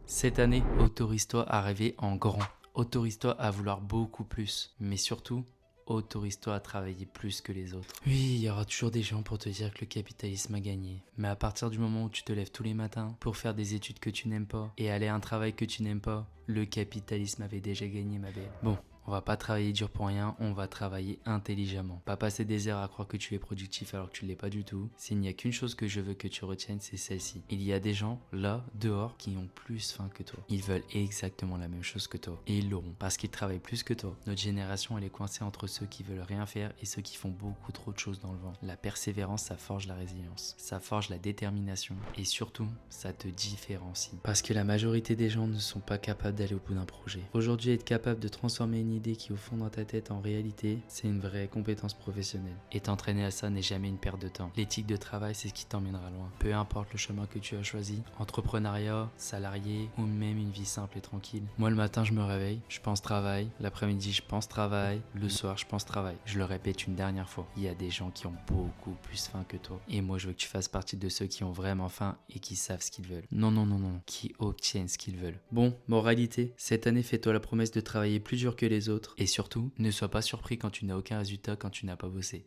Cette année, autorise-toi à rêver en grand. Autorise-toi à vouloir beaucoup plus. Mais surtout, autorise-toi à travailler plus que les autres. Oui, il y aura toujours des gens pour te dire que le capitalisme a gagné. Mais à partir du moment où tu te lèves tous les matins pour faire des études que tu n'aimes pas et aller à un travail que tu n'aimes pas, le capitalisme avait déjà gagné, ma belle. Bon. On va pas travailler dur pour rien, on va travailler intelligemment. Pas passer des heures à croire que tu es productif alors que tu l'es pas du tout. S'il n'y a qu'une chose que je veux que tu retiennes, c'est celle-ci. Il y a des gens, là, dehors, qui ont plus faim que toi. Ils veulent exactement la même chose que toi. Et ils l'auront, parce qu'ils travaillent plus que toi. Notre génération, elle est coincée entre ceux qui veulent rien faire et ceux qui font beaucoup trop de choses dans le vent. La persévérance, ça forge la résilience. Ça forge la détermination. Et surtout, ça te différencie. Parce que la majorité des gens ne sont pas capables d'aller au bout d'un projet. Aujourd'hui, être capable de transformer une idée qui est au fond dans ta tête en réalité, c'est une vraie compétence professionnelle. Et t'entraîner à ça n'est jamais une perte de temps. L'éthique de travail, c'est ce qui t'emmènera loin. Peu importe le chemin que tu as choisi, entrepreneuriat, salarié ou même une vie simple et tranquille. Moi le matin je me réveille, je pense travail, l'après-midi je pense travail, le soir je pense travail. Je le répète une dernière fois, il y a des gens qui ont beaucoup plus faim que toi. Et moi je veux que tu fasses partie de ceux qui ont vraiment faim et qui savent ce qu'ils veulent. Non, qui obtiennent ce qu'ils veulent. Bon, moralité, cette année fais-toi la promesse de travailler plus dur que les autres et surtout, ne sois pas surpris quand tu n'as aucun résultat quand tu n'as pas bossé.